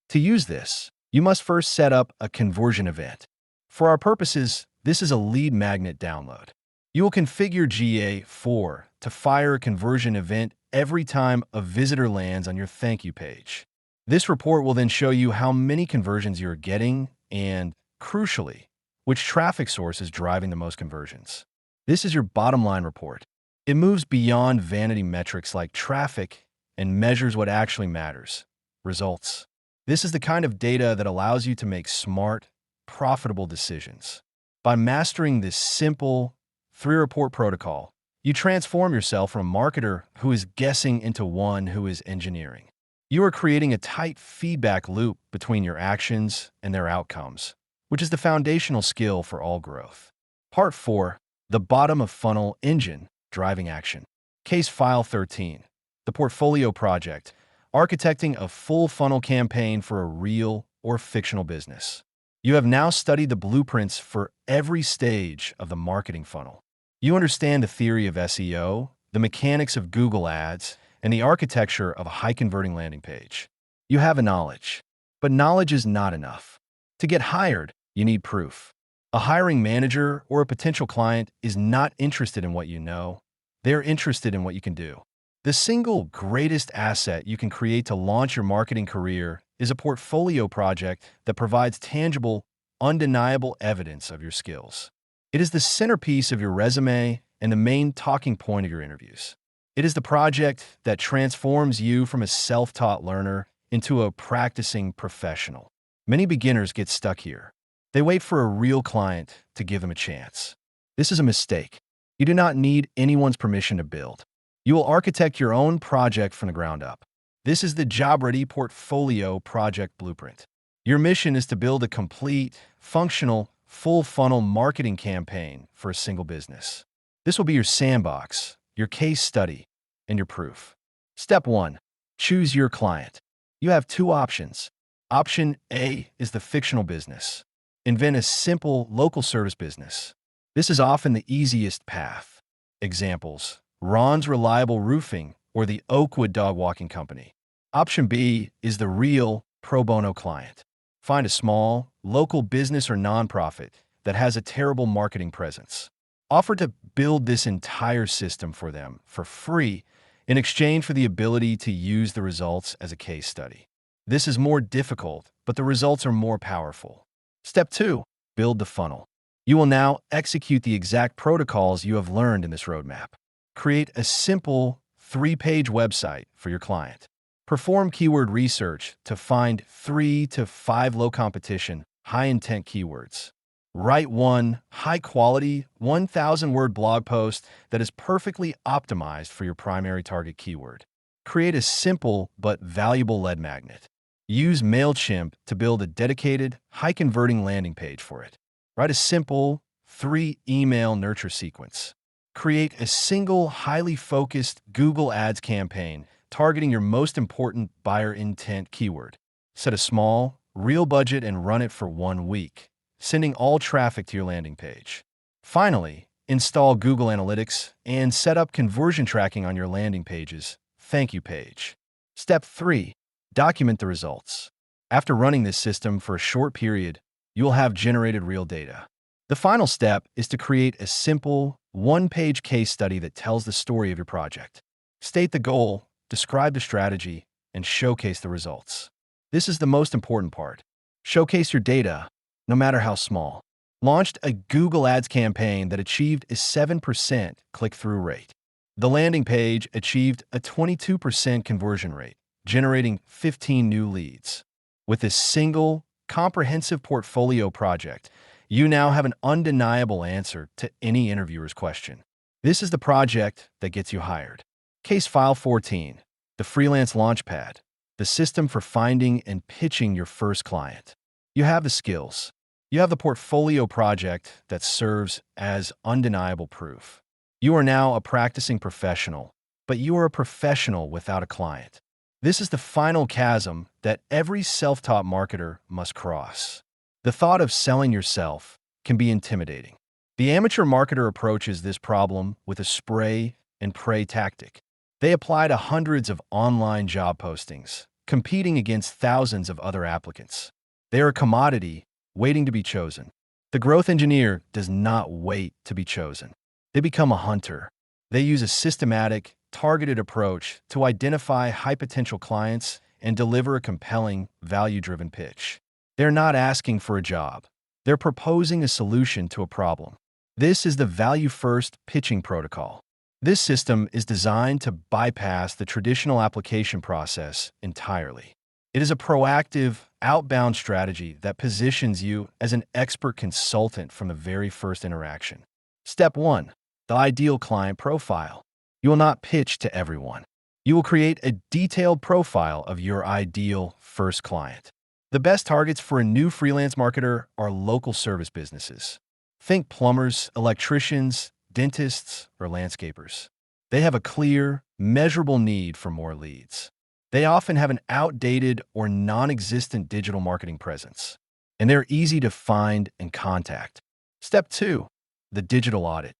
To use this, you must first set up a conversion event. For our purposes, this is a lead magnet download. You will configure GA4 to fire a conversion event every time a visitor lands on your thank you page. This report will then show you how many conversions you're getting and, crucially, which traffic source is driving the most conversions. This is your bottom line report. It moves beyond vanity metrics like traffic and measures what actually matters: results. This is the kind of data that allows you to make smart, profitable decisions. By mastering this simple 3-report protocol, you transform yourself from a marketer who is guessing into one who is engineering. You are creating a tight feedback loop between your actions and their outcomes, which is the foundational skill for all growth. Part 4. The bottom of funnel engine driving action. Case File 13. The portfolio project, architecting a full funnel campaign for a real or fictional business. You have now studied the blueprints for every stage of the marketing funnel. You understand the theory of SEO, the mechanics of Google Ads, and the architecture of a high-converting landing page. You have a knowledge, but knowledge is not enough. To get hired, you need proof. A hiring manager or a potential client is not interested in what you know. They're interested in what you can do. The single greatest asset you can create to launch your marketing career is a portfolio project that provides tangible, undeniable evidence of your skills. It is the centerpiece of your resume and the main talking point of your interviews. It is the project that transforms you from a self-taught learner into a practicing professional. Many beginners get stuck here. They wait for a real client to give them a chance. This is a mistake. You do not need anyone's permission to build. You will architect your own project from the ground up. This is the job-ready portfolio project blueprint. Your mission is to build a complete, functional, full-funnel marketing campaign for a single business. This will be your sandbox, your case study, and your proof. Step 1. Choose your client. You have two options. Option A is the fictional business. Invent a simple local service business. This is often the easiest path. Examples: Ron's Reliable Roofing or the Oakwood Dog Walking Company. Option B is the real pro bono client. Find a small, local business or nonprofit that has a terrible marketing presence. Offer to build this entire system for them for free in exchange for the ability to use the results as a case study. This is more difficult, but the results are more powerful. Step 2. Build the funnel. You will now execute the exact protocols you have learned in this roadmap. Create a simple 3-page website for your client. Perform keyword research to find 3 to 5 low-competition, high-intent keywords. Write one high-quality, 1,000-word blog post that is perfectly optimized for your primary target keyword. Create a simple but valuable lead magnet. Use MailChimp to build a dedicated, high-converting landing page for it. Write a simple 3-email nurture sequence. Create a single, highly focused Google Ads campaign targeting your most important buyer intent keyword. Set a small, real budget and run it for 1 week, sending all traffic to your landing page. Finally, install Google Analytics and set up conversion tracking on your landing page's thank you page. Step 3. Document the results. After running this system for a short period, you will have generated real data. The final step is to create a simple, 1-page case study that tells the story of your project. State the goal, describe the strategy, and showcase the results. This is the most important part. Showcase your data, no matter how small. Launched a Google Ads campaign that achieved a 7% click-through rate. The landing page achieved a 22% conversion rate, generating 15 new leads. With this single, comprehensive portfolio project, you now have an undeniable answer to any interviewer's question. This is the project that gets you hired. Case File 14, the Freelance Launchpad, the system for finding and pitching your first client. You have the skills. You have the portfolio project that serves as undeniable proof. You are now a practicing professional, but you are a professional without a client. This is the final chasm that every self-taught marketer must cross. The thought of selling yourself can be intimidating. The amateur marketer approaches this problem with a spray and pray tactic. They apply to hundreds of online job postings, competing against thousands of other applicants. They are a commodity waiting to be chosen. The growth engineer does not wait to be chosen. They become a hunter. They use a systematic, targeted approach to identify high-potential clients and deliver a compelling, value-driven pitch. They're not asking for a job. They're proposing a solution to a problem. This is the value-first pitching protocol. This system is designed to bypass the traditional application process entirely. It is a proactive, outbound strategy that positions you as an expert consultant from the very first interaction. Step 1. The ideal client profile. You will not pitch to everyone. You will create a detailed profile of your ideal first client. The best targets for a new freelance marketer are local service businesses. Think plumbers, electricians, dentists, or landscapers. They have a clear, measurable need for more leads. They often have an outdated or non-existent digital marketing presence, and they're easy to find and contact. Step 2. The digital audit.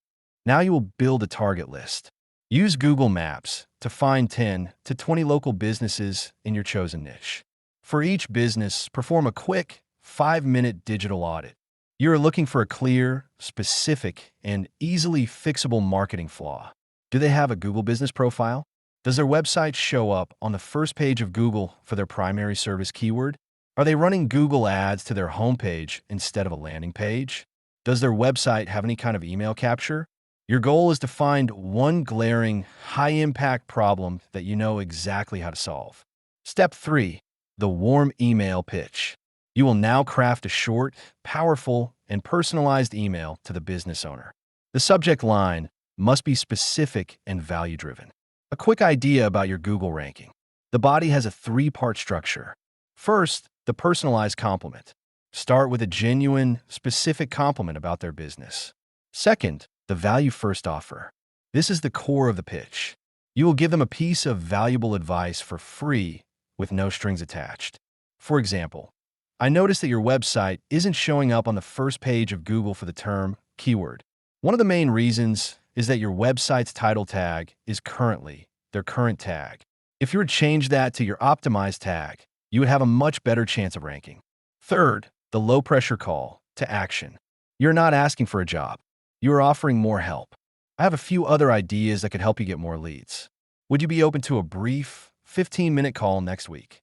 Now you will build a target list. Use Google Maps to find 10 to 20 local businesses in your chosen niche. For each business, perform a quick 5-minute digital audit. You are looking for a clear, specific, and easily fixable marketing flaw. Do they have a Google business profile? Does their website show up on the first page of Google for their primary service keyword? Are they running Google ads to their homepage instead of a landing page? Does their website have any kind of email capture? Your goal is to find one glaring, high-impact problem that you know exactly how to solve. Step 3. The warm email pitch. You will now craft a short, powerful, and personalized email to the business owner. The subject line must be specific and value-driven. A quick idea about your Google ranking. The body has a 3-part structure. First, the personalized compliment. Start with a genuine, specific compliment about their business. Second, the value-first offer. This is the core of the pitch. You will give them a piece of valuable advice for free with no strings attached. For example, I noticed that your website isn't showing up on the first page of Google for the term keyword. One of the main reasons is that your website's title tag is currently their current tag. If you were to change that to your optimized tag, you would have a much better chance of ranking. Third, the low-pressure call to action. You're not asking for a job. You are offering more help. I have a few other ideas that could help you get more leads. Would you be open to a brief 15-minute call next week?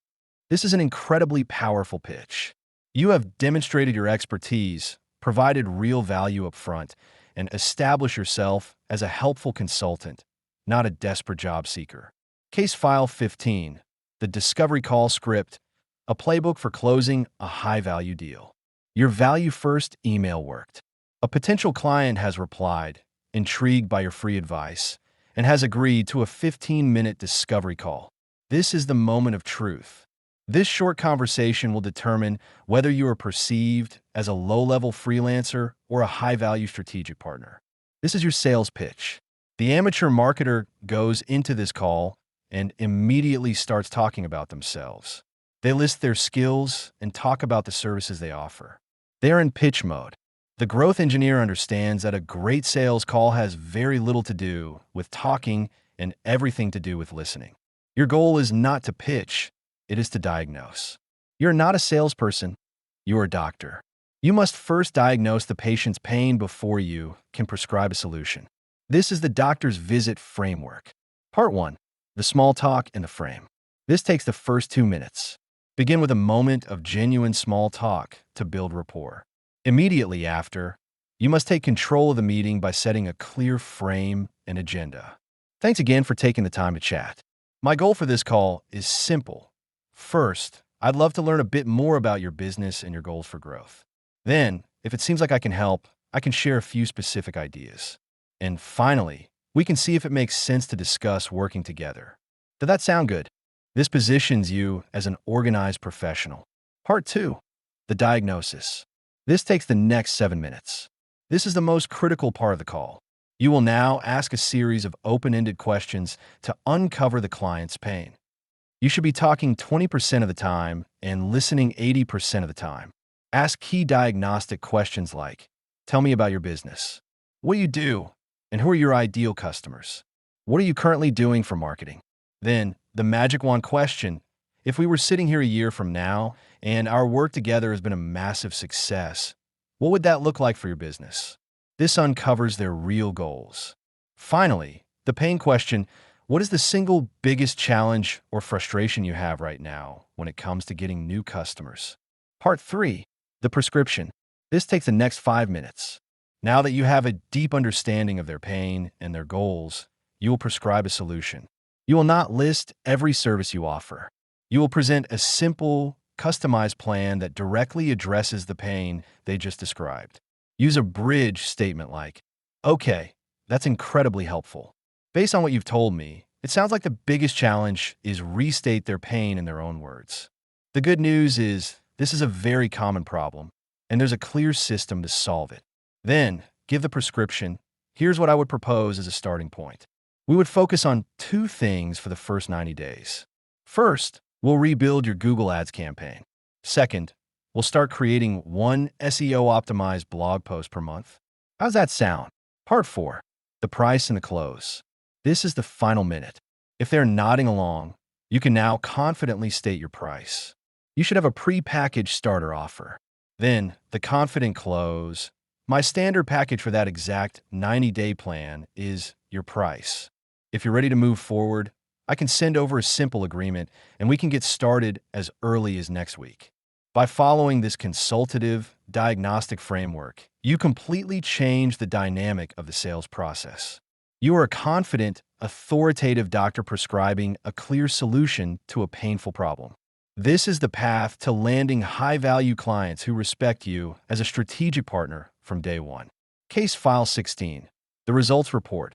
This is an incredibly powerful pitch. You have demonstrated your expertise, provided real value up front, and established yourself as a helpful consultant, not a desperate job seeker. Case File 15, the Discovery Call Script, a playbook for closing a high-value deal. Your value-first email worked. A potential client has replied, intrigued by your free advice, and has agreed to a 15-minute discovery call. This is the moment of truth. This short conversation will determine whether you are perceived as a low-level freelancer or a high-value strategic partner. This is your sales pitch. The amateur marketer goes into this call and immediately starts talking about themselves. They list their skills and talk about the services they offer. They are in pitch mode. The growth engineer understands that a great sales call has very little to do with talking and everything to do with listening. Your goal is not to pitch, it is to diagnose. You're not a salesperson, you're a doctor. You must first diagnose the patient's pain before you can prescribe a solution. This is the doctor's visit framework. Part 1. The small talk and the frame. This takes the first 2 minutes. Begin with a moment of genuine small talk to build rapport. Immediately after, you must take control of the meeting by setting a clear frame and agenda. Thanks again for taking the time to chat. My goal for this call is simple. First, I'd love to learn a bit more about your business and your goals for growth. Then, if it seems like I can help, I can share a few specific ideas. And finally, we can see if it makes sense to discuss working together. Did that sound good? This positions you as an organized professional. Part 2. The diagnosis. This takes the next 7 minutes. This is the most critical part of the call. You will now ask a series of open-ended questions to uncover the client's pain. You should be talking 20% of the time and listening 80% of the time. Ask key diagnostic questions like, tell me about your business. What do you do? And who are your ideal customers? What are you currently doing for marketing? Then, the magic wand question, if we were sitting here a year from now and our work together has been a massive success, what would that look like for your business? This uncovers their real goals. Finally, the pain question, what is the single biggest challenge or frustration you have right now when it comes to getting new customers? Part 3, the prescription. This takes the next 5 minutes. Now that you have a deep understanding of their pain and their goals, you will prescribe a solution. You will not list every service you offer. You will present a simple, customized plan that directly addresses the pain they just described. Use a bridge statement like, okay, that's incredibly helpful. Based on what you've told me, it sounds like the biggest challenge is restate their pain in their own words. The good news is this is a very common problem, and there's a clear system to solve it. Then, give the prescription. Here's what I would propose as a starting point. We would focus on two things for the first 90 days. First, we'll rebuild your Google Ads campaign. Second, we'll start creating one SEO-optimized blog post per month. How's that sound? Part 4, the price and the close. This is the final minute. If they're nodding along, you can now confidently state your price. You should have a pre-packaged starter offer. Then, the confident close. My standard package for that exact 90-day plan is your price. If you're ready to move forward, I can send over a simple agreement and we can get started as early as next week. By following this consultative, diagnostic framework, you completely change the dynamic of the sales process. You are a confident, authoritative doctor prescribing a clear solution to a painful problem. This is the path to landing high-value clients who respect you as a strategic partner from day one. Case File 16, the results report.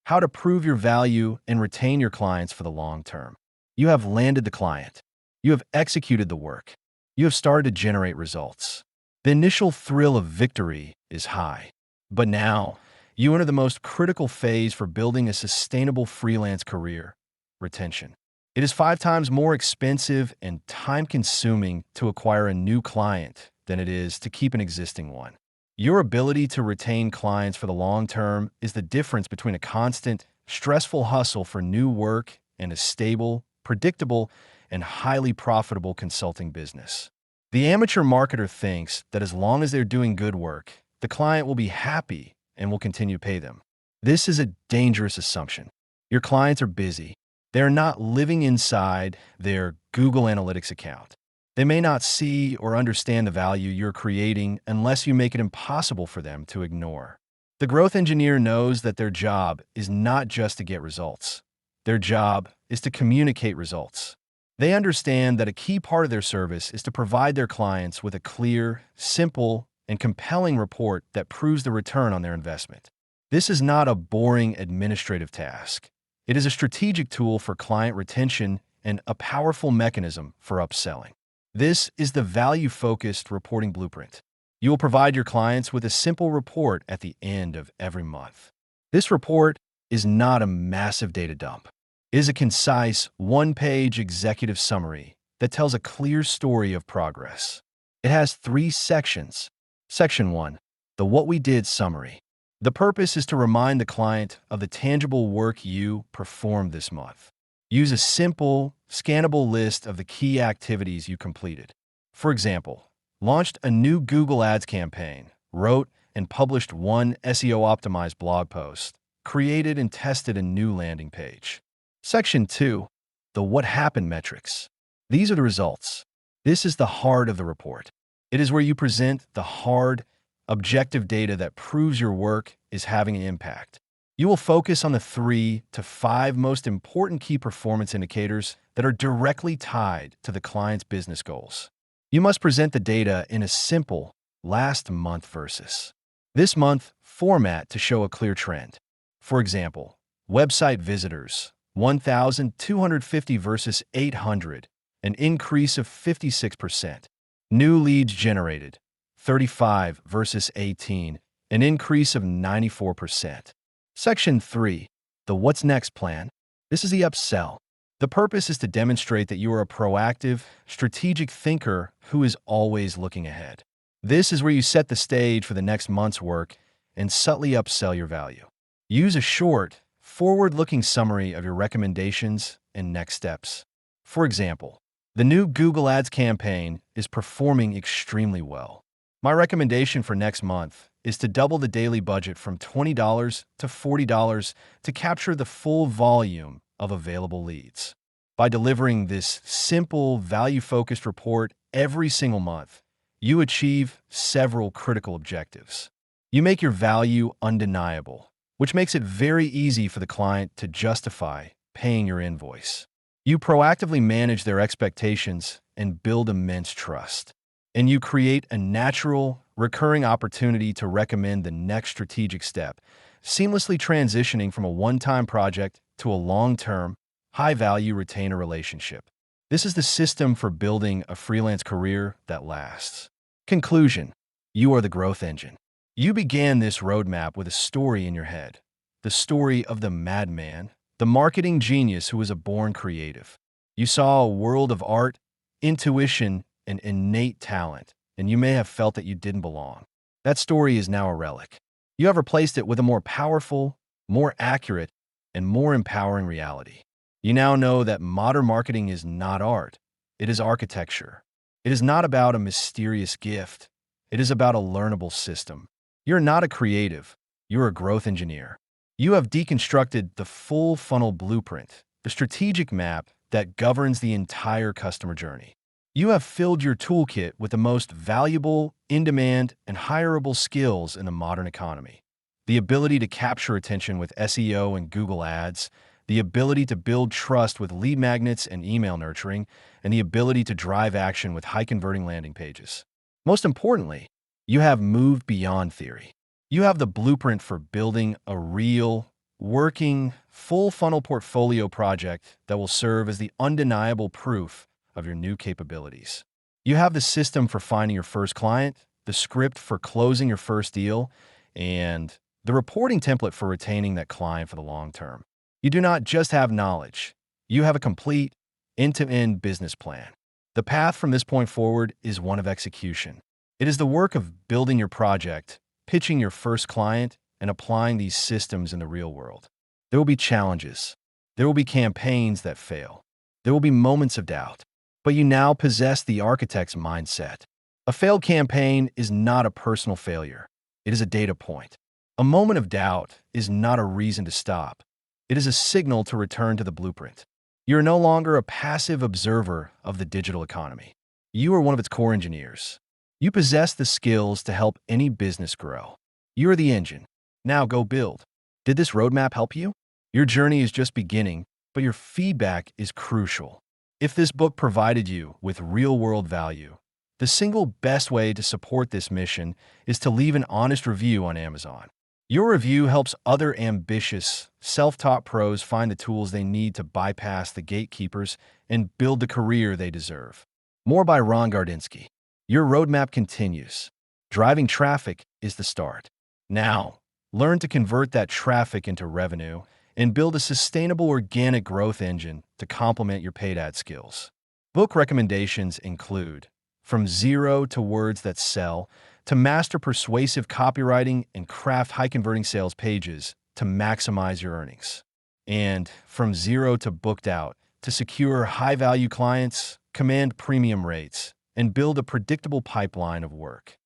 How to prove your value and retain your clients for the long term. You have landed the client. You have executed the work. You have started to generate results. The initial thrill of victory is high. But now, you enter the most critical phase for building a sustainable freelance career: retention. It is 5 times more expensive and time-consuming to acquire a new client than it is to keep an existing one. Your ability to retain clients for the long term is the difference between a constant, stressful hustle for new work and a stable, predictable, and highly profitable consulting business. The amateur marketer thinks that as long as they're doing good work, the client will be happy and will continue to pay them. This is a dangerous assumption. Your clients are busy. They are not living inside their Google Analytics account. They may not see or understand the value you're creating unless you make it impossible for them to ignore. The growth engineer knows that their job is not just to get results. Their job is to communicate results. They understand that a key part of their service is to provide their clients with a clear, simple, and compelling report that proves the return on their investment. This is not a boring administrative task. It is a strategic tool for client retention and a powerful mechanism for upselling. This is the value-focused reporting blueprint. You will provide your clients with a simple report at the end of every month. This report is not a massive data dump. It is a concise, one-page executive summary that tells a clear story of progress. It has 3 sections. Section 1, the What We Did summary. The purpose is to remind the client of the tangible work you performed this month. Use a simple, scannable list of the key activities you completed. For example, launched a new Google Ads campaign, wrote and published one SEO-optimized blog post, created and tested a new landing page. Section 2, the What Happened metrics. These are the results. This is the heart of the report. It is where you present the hard, objective data that proves your work is having an impact. You will focus on the 3 to 5 most important key performance indicators that are directly tied to the client's business goals. You must present the data in a simple last month versus this month format to show a clear trend. For example, website visitors, 1,250 versus 800, an increase of 56%. New leads generated, 35 versus 18, an increase of 94%. Section 3, the What's Next plan. This is the upsell. The purpose is to demonstrate that you are a proactive, strategic thinker who is always looking ahead. This is where you set the stage for the next month's work and subtly upsell your value. Use a short, forward-looking summary of your recommendations and next steps. For example, the new Google Ads campaign is performing extremely well. My recommendation for next month is to double the daily budget from $20 to $40 to capture the full volume of available leads. By delivering this simple, value-focused report every single month, you achieve several critical objectives. You make your value undeniable, which makes it very easy for the client to justify paying your invoice. You proactively manage their expectations and build immense trust. And you create a natural, recurring opportunity to recommend the next strategic step, seamlessly transitioning from a one-time project to a long-term, high-value retainer relationship. This is the system for building a freelance career that lasts. Conclusion: you are the growth engine. You began this roadmap with a story in your head, the story of the madman the marketing genius who was a born creative. You saw a world of art, intuition, and innate talent, and you may have felt that you didn't belong. That story is now a relic. You have replaced it with a more powerful, more accurate, and more empowering reality. You now know that modern marketing is not art, it is architecture. It is not about a mysterious gift, it is about a learnable system. You're not a creative, you're a growth engineer. You have deconstructed the full funnel blueprint, the strategic map that governs the entire customer journey. You have filled your toolkit with the most valuable, in-demand, and hireable skills in the modern economy. The ability to capture attention with SEO and Google Ads, the ability to build trust with lead magnets and email nurturing, and the ability to drive action with high-converting landing pages. Most importantly, you have moved beyond theory. You have the blueprint for building a real, working, full-funnel portfolio project that will serve as the undeniable proof of your new capabilities. You have the system for finding your first client, the script for closing your first deal, and the reporting template for retaining that client for the long term. You do not just have knowledge, you have a complete, end-to-end business plan. The path from this point forward is one of execution. It is the work of building your project, pitching your first client, and applying these systems in the real world. There will be challenges. There will be campaigns that fail. There will be moments of doubt. But you now possess the architect's mindset. A failed campaign is not a personal failure. It is a data point. A moment of doubt is not a reason to stop. It is a signal to return to the blueprint. You are no longer a passive observer of the digital economy. You are one of its core engineers. You possess the skills to help any business grow. You are the engine. Now go build. Did this roadmap help you? Your journey is just beginning, but your feedback is crucial. If this book provided you with real-world value, the single best way to support this mission is to leave an honest review on Amazon. Your review helps other ambitious, self-taught pros find the tools they need to bypass the gatekeepers and build the career they deserve. More by Gardinski. Your roadmap continues. Driving traffic is the start. Now, learn to convert that traffic into revenue and build a sustainable organic growth engine to complement your paid ad skills. Book recommendations include From Zero to Words That Sell, to master persuasive copywriting and craft high-converting sales pages to maximize your earnings. And From Zero to Booked Out, to secure high-value clients, command premium rates, and build a predictable pipeline of work.